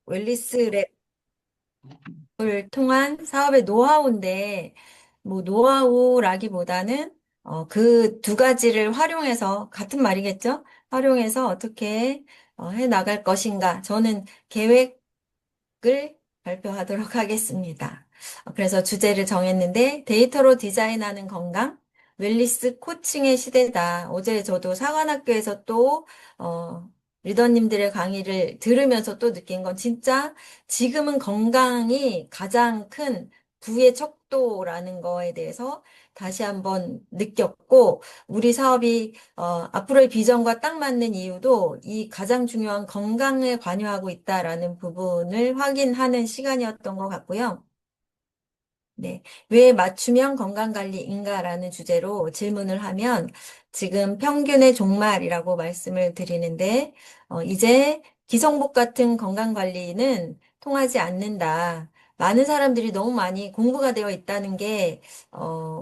웰리스 랩을 통한 사업의 노하우인데, 뭐, 노하우라기보다는, 그 두 가지를 활용해서, 같은 말이겠죠? 활용해서 어떻게, 해 나갈 것인가. 저는 계획을 발표하도록 하겠습니다. 그래서 주제를 정했는데, 데이터로 디자인하는 건강, 웰리스 코칭의 시대다. 어제 저도 사관학교에서 또, 어, 리더님들의 강의를 들으면서 또 느낀 건 진짜 지금은 건강이 가장 큰 부의 척도라는 거에 대해서 다시 한번 느꼈고, 우리 사업이 앞으로의 비전과 딱 맞는 이유도 이 가장 중요한 건강에 관여하고 있다라는 부분을 확인하는 시간이었던 것 같고요. 네. 왜 맞춤형 건강관리인가라는 주제로 질문을 하면 지금 평균의 종말이라고 말씀을 드리는데, 이제 기성복 같은 건강관리는 통하지 않는다. 많은 사람들이 너무 많이 공부가 되어 있다는 게,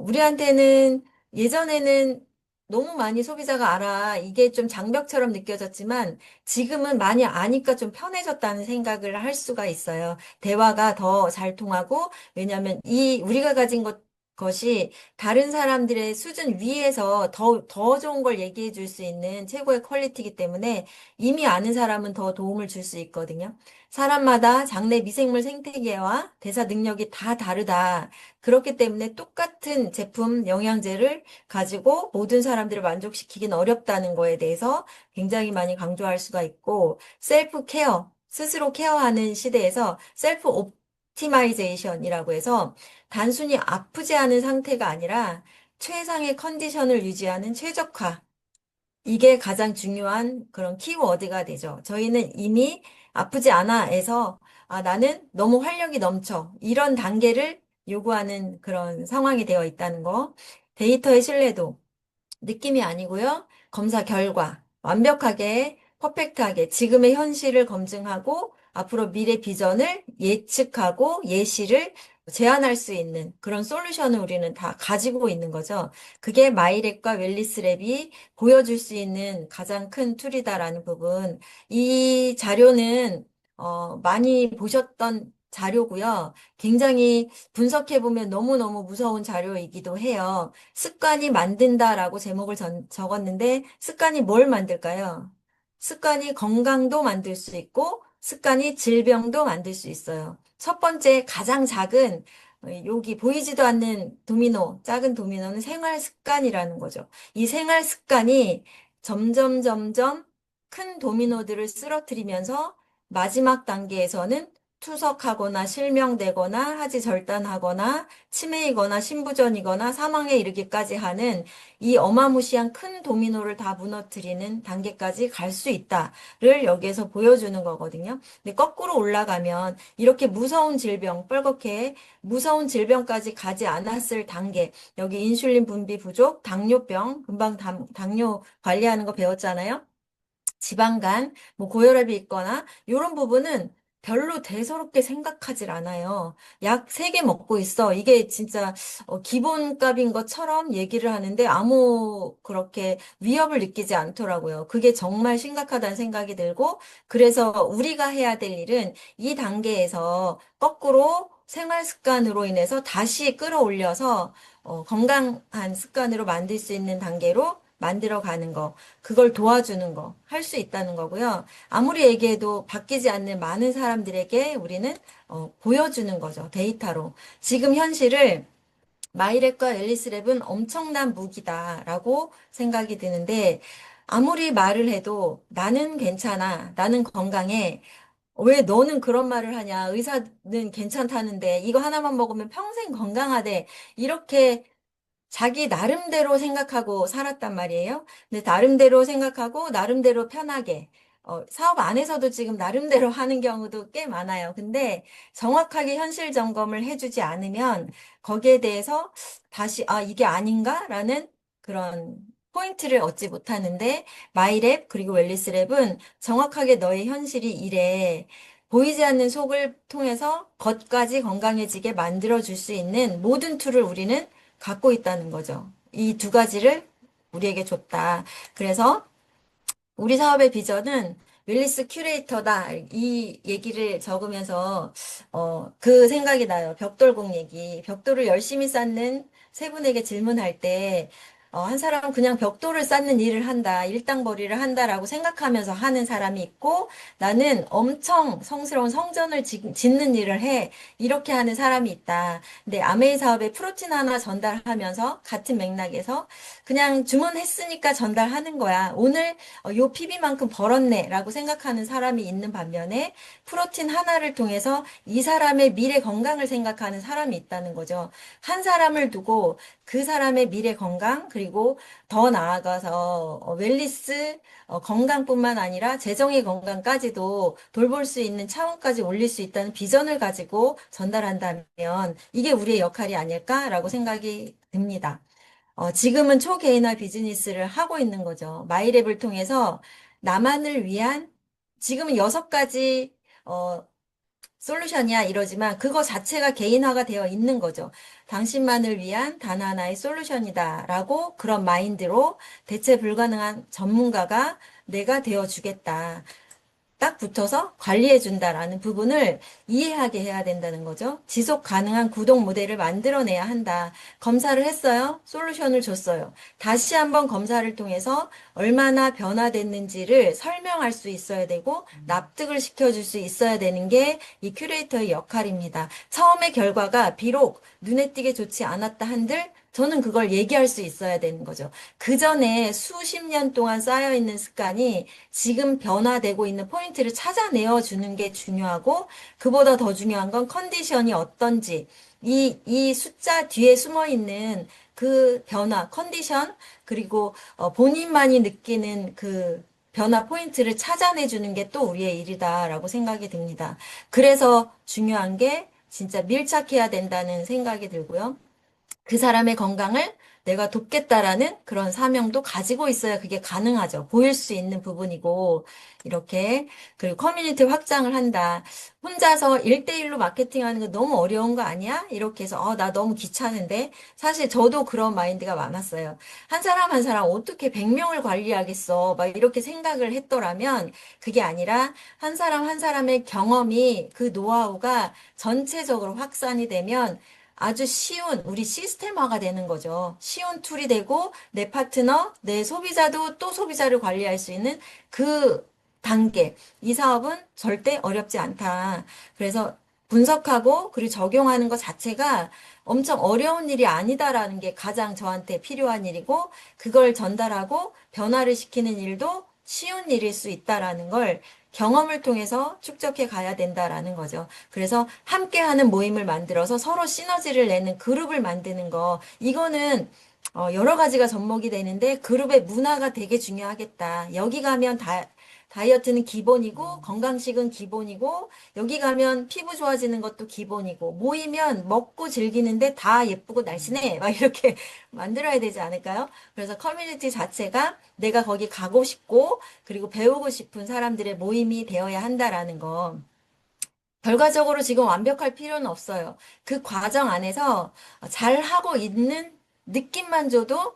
우리한테는 예전에는 너무 많이 소비자가 알아. 이게 좀 장벽처럼 느껴졌지만 지금은 많이 아니까 좀 편해졌다는 생각을 할 수가 있어요. 대화가 더 잘 통하고 왜냐하면 이 우리가 가진 것이 다른 사람들의 수준 위에서 더 좋은 걸 얘기해 줄 수 있는 최고의 퀄리티이기 때문에 이미 아는 사람은 더 도움을 줄 수 있거든요. 사람마다 장내 미생물 생태계와 대사 능력이 다 다르다. 그렇기 때문에 똑같은 제품 영양제를 가지고 모든 사람들을 만족시키긴 어렵다는 거에 대해서 굉장히 많이 강조할 수가 있고 셀프 케어, 스스로 케어하는 시대에서 셀프 옵티마이제이션이라고 해서 단순히 아프지 않은 상태가 아니라 최상의 컨디션을 유지하는 최적화. 이게 가장 중요한 그런 키워드가 되죠. 저희는 이미 아프지 않아에서 나는 너무 활력이 넘쳐. 이런 단계를 요구하는 그런 상황이 되어 있다는 거. 데이터의 신뢰도. 느낌이 아니고요. 검사 결과. 완벽하게, 퍼펙트하게 지금의 현실을 검증하고 앞으로 미래 비전을 예측하고 예시를 제안할 수 있는 그런 솔루션을 우리는 다 가지고 있는 거죠. 그게 마이랩과 웰리스랩이 보여줄 수 있는 가장 큰 툴이다라는 부분. 이 자료는 많이 보셨던 자료고요. 굉장히 분석해보면 너무너무 무서운 자료이기도 해요. 습관이 만든다라고 제목을 적었는데 습관이 뭘 만들까요? 습관이 건강도 만들 수 있고 습관이 질병도 만들 수 있어요. 첫 번째 가장 작은 여기 보이지도 않는 도미노, 작은 도미노는 생활 습관이라는 거죠. 이 생활 습관이 점점 큰 도미노들을 쓰러뜨리면서 마지막 단계에서는 투석하거나 실명되거나 하지 절단하거나 치매이거나 신부전이거나 사망에 이르기까지 하는 이 어마무시한 큰 도미노를 다 무너뜨리는 단계까지 갈 수 있다를 여기에서 보여주는 거거든요. 근데 거꾸로 올라가면 이렇게 무서운 질병, 뻘겋게 무서운 질병까지 가지 않았을 단계, 여기 인슐린 분비 부족, 당뇨병, 금방 당뇨 관리하는 거 배웠잖아요. 지방간, 뭐 고혈압이 있거나 이런 부분은 별로 대수롭게 생각하질 않아요. 약 3개 먹고 있어. 이게 진짜 기본값인 것처럼 얘기를 하는데 아무 그렇게 위협을 느끼지 않더라고요. 그게 정말 심각하다는 생각이 들고 그래서 우리가 해야 될 일은 이 단계에서 거꾸로 생활 습관으로 인해서 다시 끌어올려서 건강한 습관으로 만들 수 있는 단계로 만들어 가는 거. 그걸 도와주는 거, 할 수 있다는 거고요. 아무리 얘기해도 바뀌지 않는 많은 사람들에게 우리는 보여주는 거죠. 데이터로. 지금 현실을 마이랩과 앨리스랩은 엄청난 무기다라고 생각이 드는데 아무리 말을 해도 나는 괜찮아, 나는 건강해. 왜 너는 그런 말을 하냐? 의사는 괜찮다는데 이거 하나만 먹으면 평생 건강하대. 이렇게 자기 나름대로 생각하고 살았단 말이에요. 근데 나름대로 생각하고 나름대로 편하게 사업 안에서도 지금 나름대로 하는 경우도 꽤 많아요. 근데 정확하게 현실 점검을 해주지 않으면 거기에 대해서 다시 이게 아닌가라는 그런 포인트를 얻지 못하는데 마이랩 그리고 웰리스랩은 정확하게 너의 현실이 이래. 보이지 않는 속을 통해서 겉까지 건강해지게 만들어줄 수 있는 모든 툴을 우리는 갖고 있다는 거죠. 이 두 가지를 우리에게 줬다. 그래서 우리 사업의 비전은 윌리스 큐레이터다. 이 얘기를 적으면서, 그 생각이 나요. 벽돌공 얘기. 벽돌을 열심히 쌓는 세 분에게 질문할 때, 한 사람은 그냥 벽돌을 쌓는 일을 한다, 일당벌이를 한다라고 생각하면서 하는 사람이 있고, 나는 엄청 성스러운 성전을 짓는 일을 해. 이렇게 하는 사람이 있다. 근데 아메이 사업에 프로틴 하나 전달하면서 같은 맥락에서 그냥 주문했으니까 전달하는 거야. 오늘 요 PB만큼 벌었네라고 생각하는 사람이 있는 반면에 프로틴 하나를 통해서 이 사람의 미래 건강을 생각하는 사람이 있다는 거죠. 한 사람을 두고 그 사람의 미래 건강 그리고 더 나아가서 웰리스 건강뿐만 아니라 재정의 건강까지도 돌볼 수 있는 차원까지 올릴 수 있다는 비전을 가지고 전달한다면 이게 우리의 역할이 아닐까라고 생각이 듭니다. 지금은 초개인화 비즈니스를 하고 있는 거죠. 마이랩을 통해서 나만을 위한 지금은 6가지 솔루션이야 이러지만 그거 자체가 개인화가 되어 있는 거죠. 당신만을 위한 단 하나의 솔루션이다라고 그런 마인드로 대체 불가능한 전문가가 내가 되어 주겠다. 딱 붙어서 관리해준다라는 부분을 이해하게 해야 된다는 거죠. 지속 가능한 구독 모델을 만들어내야 한다. 검사를 했어요. 솔루션을 줬어요. 다시 한번 검사를 통해서 얼마나 변화됐는지를 설명할 수 있어야 되고 납득을 시켜줄 수 있어야 되는 게 이 큐레이터의 역할입니다. 처음의 결과가 비록 눈에 띄게 좋지 않았다 한들 저는 그걸 얘기할 수 있어야 되는 거죠. 그 전에 수십 년 동안 쌓여있는 습관이 지금 변화되고 있는 포인트를 찾아내어 주는 게 중요하고, 그보다 더 중요한 건 컨디션이 어떤지, 이 숫자 뒤에 숨어 있는 그 변화, 컨디션, 그리고 본인만이 느끼는 그 변화 포인트를 찾아내 주는 게 또 우리의 일이다라고 생각이 듭니다. 그래서 중요한 게 진짜 밀착해야 된다는 생각이 들고요. 그 사람의 건강을 내가 돕겠다라는 그런 사명도 가지고 있어야 그게 가능하죠. 보일 수 있는 부분이고, 이렇게, 그리고 커뮤니티 확장을 한다. 혼자서 1대1로 마케팅하는 거 너무 어려운 거 아니야? 이렇게 해서, 나 너무 귀찮은데? 사실 저도 그런 마인드가 많았어요. 한 사람 한 사람 어떻게 100명을 관리하겠어? 막 이렇게 생각을 했더라면, 그게 아니라 한 사람 한 사람의 경험이 그 노하우가 전체적으로 확산이 되면 아주 쉬운 우리 시스템화가 되는 거죠. 쉬운 툴이 되고 내 파트너, 내 소비자도 또 소비자를 관리할 수 있는 그 단계. 이 사업은 절대 어렵지 않다. 그래서 분석하고 그리고 적용하는 것 자체가 엄청 어려운 일이 아니다라는 게 가장 저한테 필요한 일이고 그걸 전달하고 변화를 시키는 일도 쉬운 일일 수 있다라는 걸 경험을 통해서 축적해 가야 된다라는 거죠. 그래서 함께하는 모임을 만들어서 서로 시너지를 내는 그룹을 만드는 거, 이거는 여러 가지가 접목이 되는데 그룹의 문화가 되게 중요하겠다. 여기 가면 다이어트는 기본이고 건강식은 기본이고 여기 가면 피부 좋아지는 것도 기본이고 모이면 먹고 즐기는데 다 예쁘고 날씬해 막 이렇게 만들어야 되지 않을까요? 그래서 커뮤니티 자체가 내가 거기 가고 싶고 그리고 배우고 싶은 사람들의 모임이 되어야 한다라는 거. 결과적으로 지금 완벽할 필요는 없어요. 그 과정 안에서 잘 하고 있는 느낌만 줘도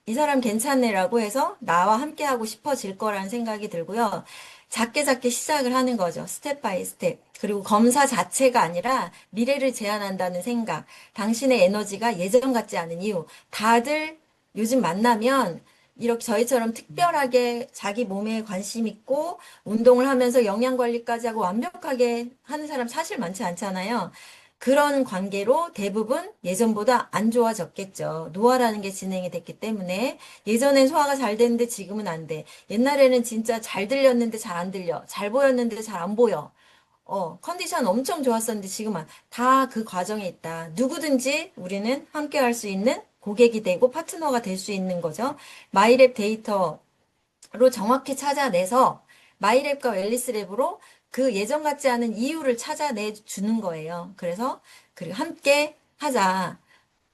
이 사람 괜찮네라고 해서 나와 함께 하고 싶어질 거라는 생각이 들고요. 작게 작게 시작을 하는 거죠. 스텝 바이 스텝. 그리고 검사 자체가 아니라 미래를 제안한다는 생각. 당신의 에너지가 예전 같지 않은 이유. 다들 요즘 만나면 이렇게 저희처럼 특별하게 자기 몸에 관심 있고 운동을 하면서 영양 관리까지 하고 완벽하게 하는 사람 사실 많지 않잖아요. 그런 관계로 대부분 예전보다 안 좋아졌겠죠. 노화라는 게 진행이 됐기 때문에 예전엔 소화가 잘 됐는데 지금은 안 돼. 옛날에는 진짜 잘 들렸는데 잘 안 들려. 잘 보였는데 잘 안 보여. 컨디션 엄청 좋았었는데 지금은 다 그 과정에 있다. 누구든지 우리는 함께 할 수 있는 고객이 되고 파트너가 될 수 있는 거죠. 마이랩 데이터로 정확히 찾아내서 마이랩과 웰리스랩으로 그 예전 같지 않은 이유를 찾아내 주는 거예요. 그래서 그리고 함께 하자.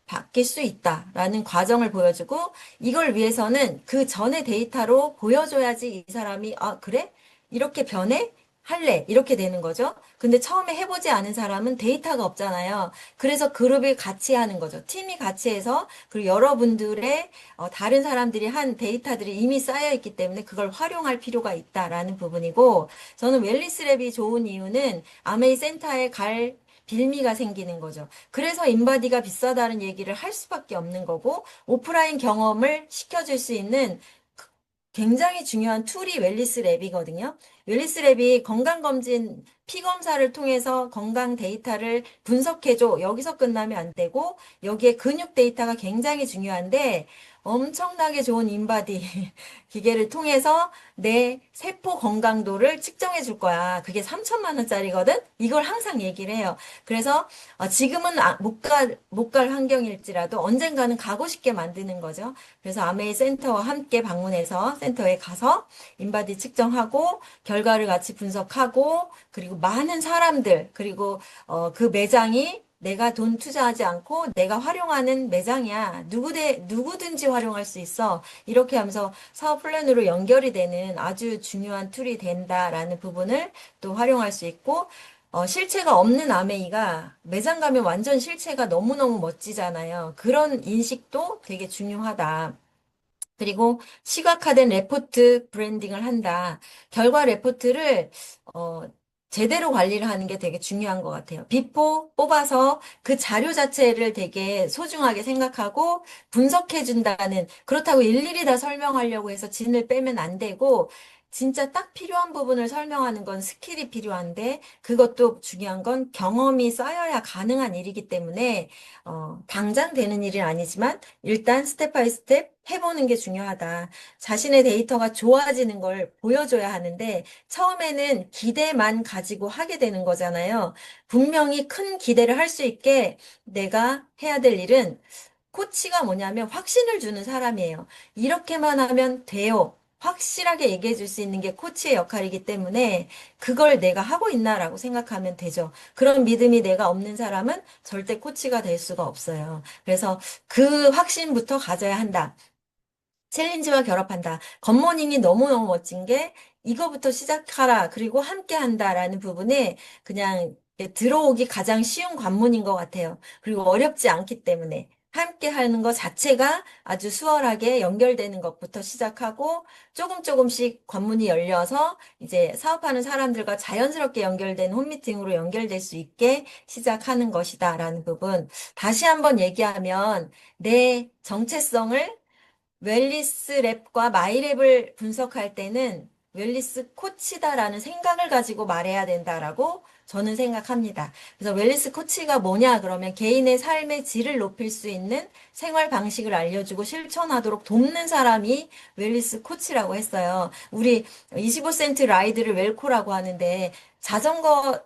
바뀔 수 있다라는 과정을 보여주고 이걸 위해서는 그 전의 데이터로 보여줘야지 이 사람이 그래? 이렇게 변해? 할래. 이렇게 되는 거죠. 근데 처음에 해보지 않은 사람은 데이터가 없잖아요. 그래서 그룹이 같이 하는 거죠. 팀이 같이 해서, 그리고 여러분들의 다른 사람들이 한 데이터들이 이미 쌓여 있기 때문에 그걸 활용할 필요가 있다라는 부분이고, 저는 웰니스 랩이 좋은 이유는 아메이 센터에 갈 빌미가 생기는 거죠. 그래서 인바디가 비싸다는 얘기를 할 수밖에 없는 거고, 오프라인 경험을 시켜줄 수 있는 굉장히 중요한 툴이 웰니스 랩이거든요. 웰니스 랩이 건강검진 피검사를 통해서 건강 데이터를 분석해줘. 여기서 끝나면 안 되고, 여기에 근육 데이터가 굉장히 중요한데, 엄청나게 좋은 인바디 기계를 통해서 내 세포 건강도를 측정해 줄 거야. 그게 3천만 원짜리거든? 이걸 항상 얘기를 해요. 그래서 지금은 못 갈 환경일지라도 언젠가는 가고 싶게 만드는 거죠. 그래서 아메이 센터와 함께 방문해서 센터에 가서 인바디 측정하고 결과를 같이 분석하고 그리고 많은 사람들 그리고 그 매장이 내가 돈 투자하지 않고 내가 활용하는 매장이야. 누구든지 활용할 수 있어. 이렇게 하면서 사업 플랜으로 연결이 되는 아주 중요한 툴이 된다라는 부분을 또 활용할 수 있고, 실체가 없는 아메이가 매장 가면 완전 실체가 너무너무 멋지잖아요. 그런 인식도 되게 중요하다. 그리고 시각화된 레포트 브랜딩을 한다. 결과 레포트를 어, 제대로 관리를 하는 게 되게 중요한 것 같아요. 비포 뽑아서 그 자료 자체를 되게 소중하게 생각하고 분석해 준다는 그렇다고 일일이 다 설명하려고 해서 진을 빼면 안 되고 진짜 딱 필요한 부분을 설명하는 건 스킬이 필요한데 그것도 중요한 건 경험이 쌓여야 가능한 일이기 때문에 당장 되는 일은 아니지만 일단 스텝 바이 스텝 해보는 게 중요하다. 자신의 데이터가 좋아지는 걸 보여줘야 하는데, 처음에는 기대만 가지고 하게 되는 거잖아요. 분명히 큰 기대를 할 수 있게 내가 해야 될 일은 코치가 뭐냐면 확신을 주는 사람이에요. 이렇게만 하면 돼요. 확실하게 얘기해 줄 수 있는 게 코치의 역할이기 때문에 그걸 내가 하고 있나라고 생각하면 되죠. 그런 믿음이 내가 없는 사람은 절대 코치가 될 수가 없어요. 그래서 그 확신부터 가져야 한다. 챌린지와 결합한다. 굿모닝이 너무너무 멋진 게 이거부터 시작하라. 그리고 함께 한다라는 부분에 그냥 들어오기 가장 쉬운 관문인 것 같아요. 그리고 어렵지 않기 때문에 함께 하는 것 자체가 아주 수월하게 연결되는 것부터 시작하고 조금 조금씩 관문이 열려서 이제 사업하는 사람들과 자연스럽게 연결된 홈미팅으로 연결될 수 있게 시작하는 것이다라는 부분. 다시 한번 얘기하면 내 정체성을 웰니스 랩과 마이랩을 분석할 때는 웰니스 코치다라는 생각을 가지고 말해야 된다라고 저는 생각합니다. 그래서 웰니스 코치가 뭐냐 그러면 개인의 삶의 질을 높일 수 있는 생활 방식을 알려주고 실천하도록 돕는 사람이 웰니스 코치라고 했어요. 우리 25센트 라이드를 웰코라고 하는데 자전거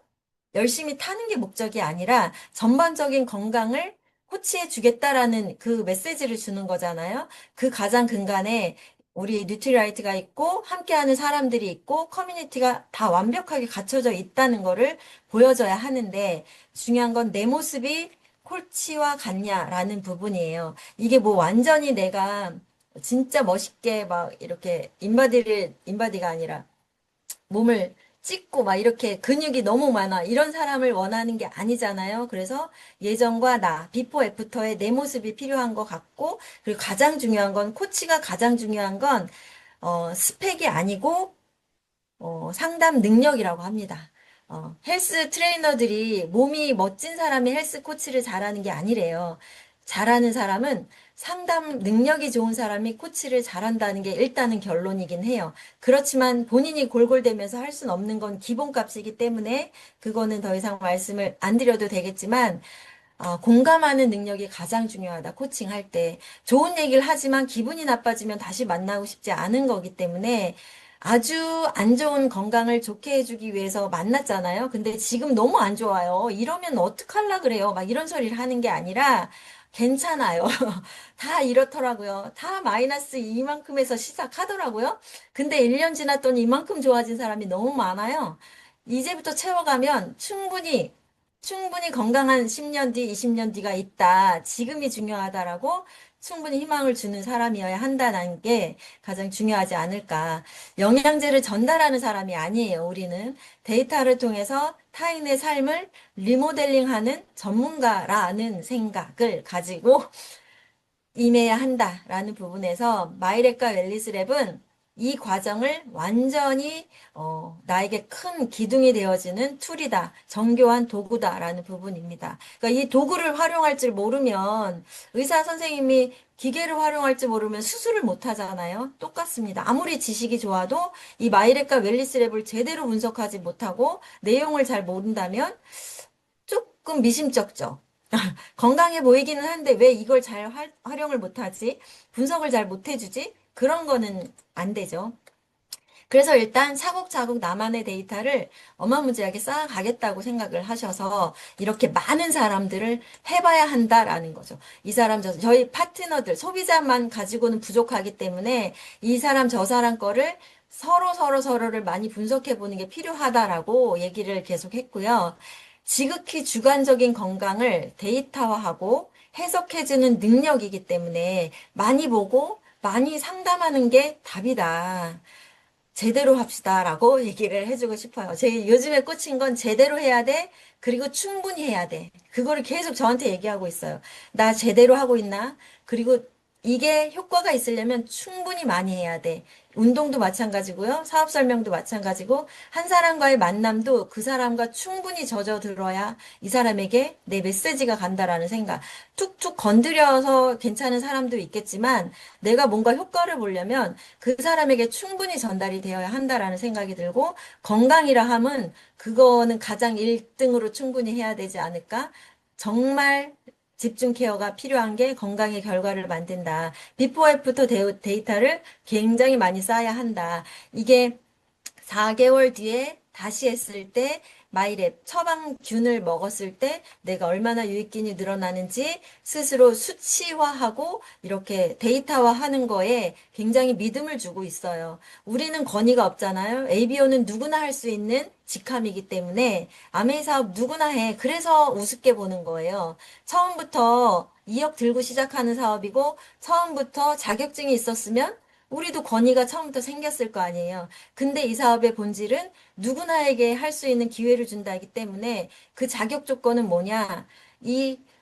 열심히 타는 게 목적이 아니라 전반적인 건강을 코치해 주겠다라는 그 메시지를 주는 거잖아요. 그 가장 근간에 우리 뉴트리라이트가 있고 함께하는 사람들이 있고 커뮤니티가 다 완벽하게 갖춰져 있다는 거를 보여줘야 하는데 중요한 건 내 모습이 코치와 같냐라는 부분이에요. 이게 뭐 완전히 내가 진짜 멋있게 막 이렇게 인바디가 아니라 몸을 찢고 막 이렇게 근육이 너무 많아. 이런 사람을 원하는 게 아니잖아요. 그래서 예전과 나, 비포 애프터의 내 모습이 필요한 것 같고, 그리고 가장 중요한 건, 코치가 가장 중요한 건, 스펙이 아니고, 상담 능력이라고 합니다. 헬스 트레이너들이 몸이 멋진 사람이 헬스 코치를 잘하는 게 아니래요. 잘하는 사람은 상담 능력이 좋은 사람이 코치를 잘한다는 게 일단은 결론이긴 해요. 그렇지만 본인이 골골대면서 할 수는 없는 건 기본값이기 때문에 그거는 더 이상 말씀을 안 드려도 되겠지만 공감하는 능력이 가장 중요하다. 코칭할 때. 좋은 얘기를 하지만 기분이 나빠지면 다시 만나고 싶지 않은 거기 때문에 아주 안 좋은 건강을 좋게 해주기 위해서 만났잖아요. 근데 지금 너무 안 좋아요. 이러면 어떡할라 그래요. 막 이런 소리를 하는 게 아니라 괜찮아요. 다 이렇더라고요. 다 마이너스 이만큼에서 시작하더라고요. 근데 1년 지났더니 이만큼 좋아진 사람이 너무 많아요. 이제부터 채워가면 충분히 건강한 10년 뒤, 20년 뒤가 있다. 지금이 중요하다라고 충분히 희망을 주는 사람이어야 한다는 게 가장 중요하지 않을까. 영양제를 전달하는 사람이 아니에요, 우리는. 데이터를 통해서 타인의 삶을 리모델링하는 전문가라는 생각을 가지고 임해야 한다라는 부분에서 마이랩과 웰리스랩은 이 과정을 완전히 나에게 큰 기둥이 되어지는 툴이다, 정교한 도구다라는 부분입니다. 그러니까 이 도구를 활용할 줄 모르면 의사 선생님이 기계를 활용할 줄 모르면 수술을 못 하잖아요. 똑같습니다. 아무리 지식이 좋아도 이 마이랩과 웰리스랩을 제대로 분석하지 못하고 내용을 잘 모른다면 조금 미심쩍죠. 건강해 보이기는 한데 왜 이걸 잘 활용을 못하지? 분석을 잘 못해주지? 그런 거는 안 되죠. 그래서 일단 차곡차곡 나만의 데이터를 어마무지하게 쌓아가겠다고 생각을 하셔서 이렇게 많은 사람들을 해봐야 한다라는 거죠. 이 사람, 저희 파트너들, 소비자만 가지고는 부족하기 때문에 이 사람, 저 사람 거를 서로를 많이 분석해 보는 게 필요하다라고 얘기를 계속 했고요. 지극히 주관적인 건강을 데이터화하고 해석해주는 능력이기 때문에 많이 보고 많이 상담하는 게 답이다. 제대로 합시다라고 얘기를 해주고 싶어요. 제 요즘에 꽂힌 건 제대로 해야 돼. 그리고 충분히 해야 돼. 그거를 계속 저한테 얘기하고 있어요. 나 제대로 하고 있나? 그리고 이게 효과가 있으려면 충분히 많이 해야 돼. 운동도 마찬가지고요. 사업 설명도 마찬가지고 한 사람과의 만남도 그 사람과 충분히 젖어들어야 이 사람에게 내 메시지가 간다라는 생각. 툭툭 건드려서 괜찮은 사람도 있겠지만 내가 뭔가 효과를 보려면 그 사람에게 충분히 전달이 되어야 한다라는 생각이 들고 건강이라 함은 그거는 가장 1등으로 충분히 해야 되지 않을까? 정말 집중 케어가 필요한 게 건강의 결과를 만든다. 비포 애프터 데이터를 굉장히 많이 쌓아야 한다. 이게 4개월 뒤에 다시 했을 때 마이랩 처방균을 먹었을 때 내가 얼마나 유익균이 늘어나는지 스스로 수치화하고 이렇게 데이터화하는 거에 굉장히 믿음을 주고 있어요. 우리는 권위가 없잖아요. ABO는 누구나 할 수 있는 직함이기 때문에 아메이 사업 누구나 해. 그래서 우습게 보는 거예요. 처음부터 2억 들고 시작하는 사업이고 처음부터 자격증이 있었으면 우리도 권위가 처음부터 생겼을 거 아니에요. 근데 이 사업의 본질은 누구나에게 할 수 있는 기회를 준다기 때문에 그 자격 조건은 뭐냐?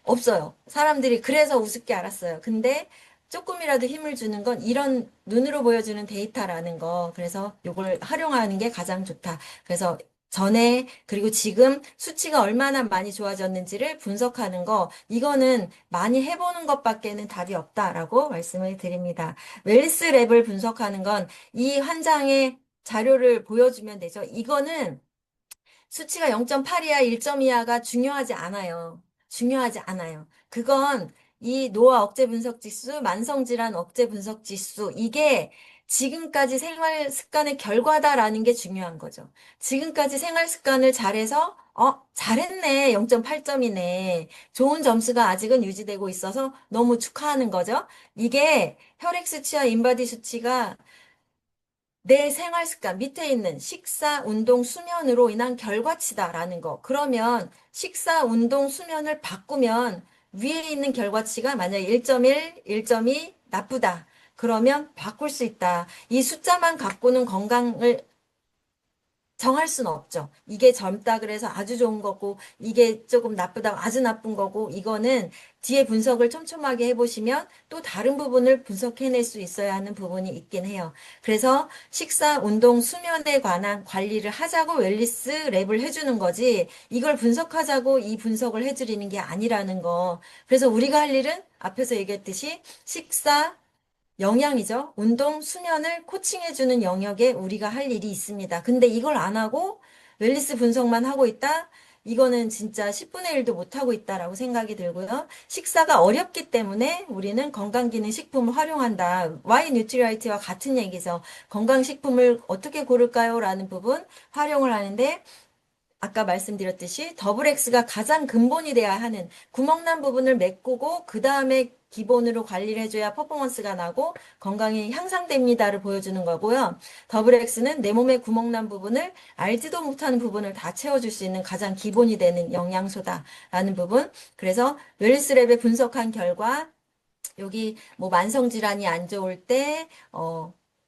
없어요. 사람들이 그래서 우습게 알았어요. 근데 조금이라도 힘을 주는 건 이런 눈으로 보여주는 데이터라는 거. 그래서 이걸 활용하는 게 가장 좋다. 그래서 전에 그리고 지금 수치가 얼마나 많이 좋아졌는지를 분석하는 거, 이거는 많이 해보는 것밖에는 답이 없다라고 말씀을 드립니다. 웰스 랩을 분석하는 건 이 환장의 자료를 보여주면 되죠. 이거는 수치가 0.8이야, 1점이야가 중요하지 않아요. 중요하지 않아요. 그건 이 노화 억제 분석 지수, 만성질환 억제 분석 지수, 이게 지금까지 생활 습관의 결과다라는 게 중요한 거죠. 지금까지 생활 습관을 잘해서, 잘했네. 0.8점이네. 좋은 점수가 아직은 유지되고 있어서 너무 축하하는 거죠. 이게 혈액 수치와 인바디 수치가 내 생활 습관 밑에 있는 식사, 운동, 수면으로 인한 결과치다라는 거. 그러면 식사, 운동, 수면을 바꾸면 위에 있는 결과치가 만약에 1.1, 1.2 나쁘다. 그러면 바꿀 수 있다. 이 숫자만 갖고는 건강을 정할 수는 없죠. 이게 젊다 그래서 아주 좋은 거고, 이게 조금 나쁘다, 아주 나쁜 거고, 이거는 뒤에 분석을 촘촘하게 해보시면 또 다른 부분을 분석해낼 수 있어야 하는 부분이 있긴 해요. 그래서 식사, 운동, 수면에 관한 관리를 하자고 웰리스 랩을 해주는 거지, 이걸 분석하자고 이 분석을 해드리는 게 아니라는 거. 그래서 우리가 할 일은 앞에서 얘기했듯이 식사, 영양이죠. 운동, 수면을 코칭해주는 영역에 우리가 할 일이 있습니다. 근데 이걸 안 하고 웰니스 분석만 하고 있다? 이거는 진짜 10분의 1도 못 하고 있다라고 생각이 들고요. 식사가 어렵기 때문에 우리는 건강기능식품을 활용한다. Y 뉴트리아이트와 같은 얘기죠. 건강식품을 어떻게 고를까요? 라는 부분 활용을 하는데 아까 말씀드렸듯이 더블 X가 가장 근본이 돼야 하는 구멍난 부분을 메꾸고 그 다음에 기본으로 관리를 해줘야 퍼포먼스가 나고 건강이 향상됩니다를 보여주는 거고요. 더블 X는 내 몸의 구멍난 부분을 알지도 못하는 부분을 다 채워줄 수 있는 가장 기본이 되는 영양소다라는 부분. 그래서 웰스랩에 분석한 결과 여기 뭐 만성질환이 안 좋을 때,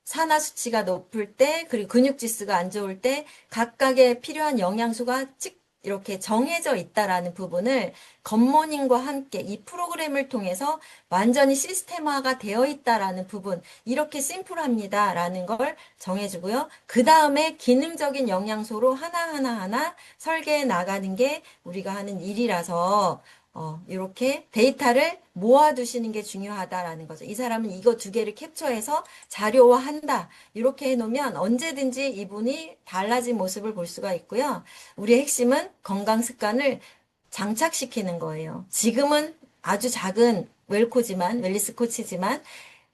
산화 수치가 높을 때, 그리고 근육지수가 안 좋을 때, 각각의 필요한 영양소가 찍 이렇게 정해져 있다라는 부분을 굿모닝과 함께 이 프로그램을 통해서 완전히 시스템화가 되어 있다라는 부분, 이렇게 심플합니다라는 걸 정해주고요. 그 다음에 기능적인 영양소로 하나하나 설계해 나가는 게 우리가 하는 일이라서 이렇게 데이터를 모아두시는 게 중요하다라는 거죠. 이 사람은 이거 두 개를 캡처해서 자료화한다. 이렇게 해놓으면 언제든지 이분이 달라진 모습을 볼 수가 있고요. 우리의 핵심은 건강 습관을 장착시키는 거예요. 지금은 아주 작은 웰리스 코치지만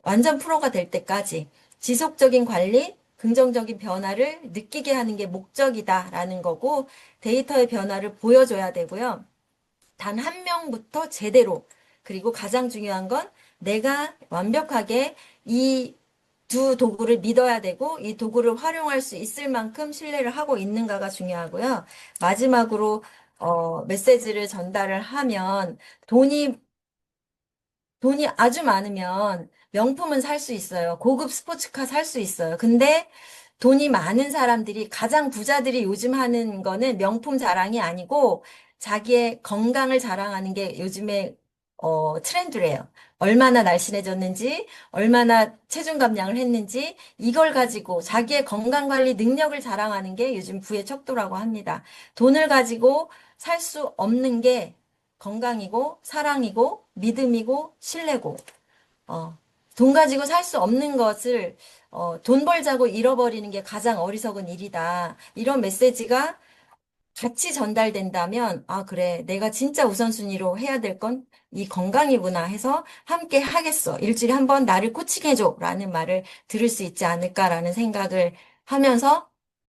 완전 프로가 될 때까지 지속적인 관리, 긍정적인 변화를 느끼게 하는 게 목적이다라는 거고 데이터의 변화를 보여줘야 되고요. 단 한 명부터 제대로, 그리고 가장 중요한 건 내가 완벽하게 이 두 도구를 믿어야 되고 이 도구를 활용할 수 있을 만큼 신뢰를 하고 있는가가 중요하고요. 마지막으로 메시지를 전달을 하면 돈이 돈이 아주 많으면 명품은 살 수 있어요. 고급 스포츠카 살 수 있어요. 근데 돈이 많은 사람들이, 가장 부자들이 요즘 하는 거는 명품 자랑이 아니고 자기의 건강을 자랑하는 게 요즘에 트렌드래요. 얼마나 날씬해졌는지, 얼마나 체중 감량을 했는지, 이걸 가지고 자기의 건강 관리 능력을 자랑하는 게 요즘 부의 척도라고 합니다. 돈을 가지고 살 수 없는 게 건강이고, 사랑이고, 믿음이고, 신뢰고, 어, 돈 가지고 살 수 없는 것을, 돈 벌자고 잃어버리는 게 가장 어리석은 일이다. 이런 메시지가 같이 전달된다면, 아, 그래. 내가 진짜 우선순위로 해야 될 건 이 건강이구나 해서 함께 하겠어. 일주일에 한 번 나를 코칭해줘. 라는 말을 들을 수 있지 않을까라는 생각을 하면서